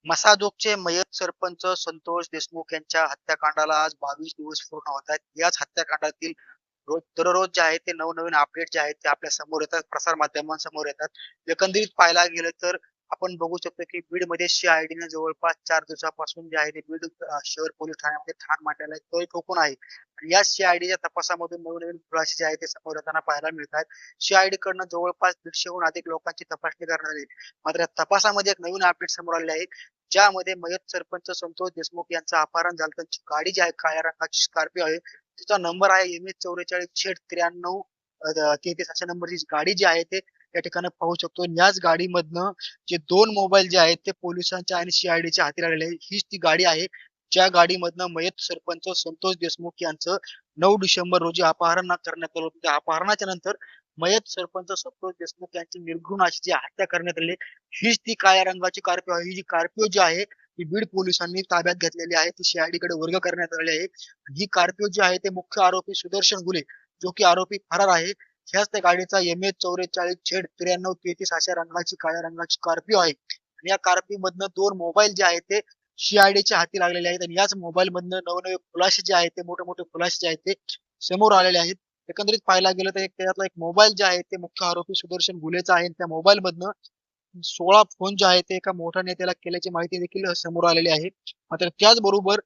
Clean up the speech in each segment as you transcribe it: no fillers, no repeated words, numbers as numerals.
मसाजोगचे मयत सरपंच संतोष देशमुख यांच्या हत्याकांडाला आज 22 दिवस पूर्ण होत आहेत. याच हत्याकांडातील दररोज जे आहे ते नवनवीन अपडेट जे आहेत ते आपल्या समोर येतात, प्रसार माध्यमांसमोर येतात. एकंदरीत पाहायला गेलं तर आपण बघू शकतो, की बीडमध्ये सी-आय-डीने जवळपास 4 दिवसापासून जे आहे ते बीड शहर पोलीस ठाण्यामध्ये ठाण मांडलेला आहे. तो ठोकून आहे. आणि या सी-आय-डीच्या तपासामधून नवनवीन खुलासे जे आहेत ते समोर येताना पाहायला मिळत आहेत. सी-आय-डी कडनं जवळपास 150हून अधिक लोकांची तपासणी करण्यात आली. मात्र या तपासामध्ये एक नवीन अपडेट समोर आलेले आहे. ज्यामध्ये मयत सरपंच संतोष देशमुख यांचं अपहरण झालं. त्यांची गाडी जी आहे काळ्या रंगाची स्कॉर्पिओ आहे. तिचा नंबर आहे MS 44Z93 33 अशा नंबरची गाडी जी आहे ते या ठिकाणी पाहू शकतो. आणि याच गाडीमधनं जे 2 मोबाईल जे आहेत ते पोलिसांच्या आणि सी-आय-डीच्या हाती लागलेले आहे. हीच ती गाडी आहे, ज्या गाडीमधनं मयत सरपंच संतोष देशमुख यांचं 9 डिसेंबर रोजी अपहरण करण्यात आलं होतं. त्या अपहरणाच्या नंतर मयत सरपंच संतोष देशमुख यांची निर्घृण अशी जी हत्या करण्यात आली, हीच ती काळ्या रंगाची स्कॉर्पिओ आहे. ही जी स्कॉर्पिओ जी आहे ती बीड पोलिसांनी ताब्यात घेतलेली आहे. ती सी कडे वर्ग करण्यात आलेली आहे. ही स्कॉर्पिओ जी आहे ते मुख्य आरोपी सुदर्शन गुले, जो की आरोपी फरार आहे. ह्याच त्या गाडीचा MS 44Z9333 अशा रंगाची काळ्या रंगाची स्कॉर्पिओ आहे. आणि या स्कॉर्पिओ मधनं 2 मोबाईल जे आहेत ते सी-आय-डीच्या हाती लागलेले आहेत. आणि याच मोबाईल मधनं नवनवे खुलासे जे आहेत ते मोठे-मोठे खुलासे जे आहेत ते समोर आलेले आहेत. एकंदरीत पाहायला गेलं तर त्यातला एक मोबाईल जे आहे ते मुख्य आरोपी सुदर्शन गुलेचा आहे. त्या मोबाईल मधनं 16 फोन जे आहेत ते एका मोठ्या नेत्याला केल्याची माहिती देखील समोर आलेली आहे. मात्र त्याचबरोबर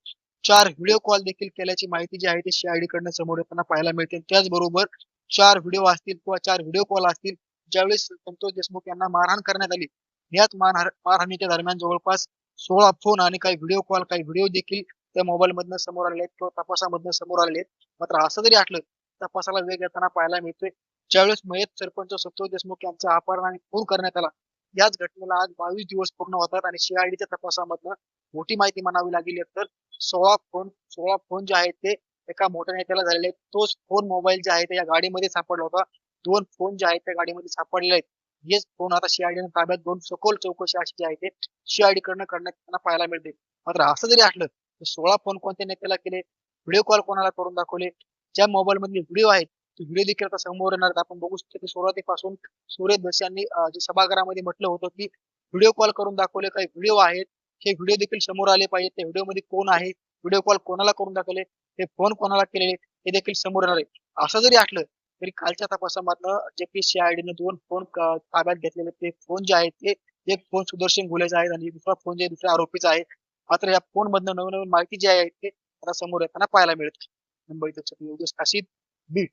4 व्हिडिओ कॉल देखील केल्याची माहिती जी आहे ती सी कडनं समोर येताना पाहायला मिळते. त्याचबरोबर 4 व्हिडिओ असतील किंवा 4 व्हिडिओ कॉल असतील, ज्यावेळेस संतोष देशमुख यांना मारहाण करण्यात आली. याच मारहाणीच्या दरम्यान जवळपास 16 फोन आणि काही व्हिडिओ कॉल, काही व्हिडिओ देखील त्या मोबाईलमधनं समोर आलेले आहेत किंवा तपासामधनं समोर आलेले आहेत. मात्र असं जरी असलं, तपासाला वेग येताना पाहायला मिळतोय. ज्यावेळेस मयत सरपंच संतोष देशमुख यांचं अपहरण आणि खून करण्यात आला, याच घटनेला आज 22 दिवस पूर्ण होतात आणि सी तपासामधनं मोठी माहिती म्हणावी लागेल तर 16 फोन जे आहेत ते एका मोठ्या नेत्याला झालेले आहेत. तोच फोन मोबाईल जे आहे ते या गाडीमध्ये सापडला होता. 2 फोन जे आहेत त्या गाडीमध्ये सापडलेले आहेत. हेच फोन आता सी ताब्यात घेऊन सखोल चौकशी अशी जी आहे ते कडनं करण्यात त्यांना पाहायला मिळते. मात्र असं जरी असलं तर 16 फोन कोणत्या नेत्याला केले, व्हिडिओ कॉल कोणाला करून दाखवले, ज्या मोबाईल मधले व्हिडिओ आहेत ते व्हिडिओ देखील आता समोर येणार आहेत. आपण बघू शकतो की सुरुवातीपासून सुरेश धस यांनी जे सभागृहामध्ये म्हटलं होतं की व्हिडिओ कॉल करून दाखवले, काही व्हिडिओ आहेत, हे व्हिडिओ देखील समोर आले पाहिजेत. त्या व्हिडिओमध्ये कोण आहे, व्हिडिओ कॉल कोणाला करून दाखवले, ते फोन कोणाला केलेले हे देखील समोर येणार आहे. असं जरी असलं तरी कालच्या तपासामधनं जे की सी-आय-डीने 2 फोन ताब्यात घेतलेले ते फोन जे आहेत ते एक फोन सुदर्शन गुलेचा आहे आणि दुसरा फोन जे दुसऱ्या आरोपीचा आहे. मात्र या फोन मधनं नवीन नवीन माहिती जी आहे ते आता समोर येताना पाहायला मिळते. मुंबईत योगेश काशीद, बीड.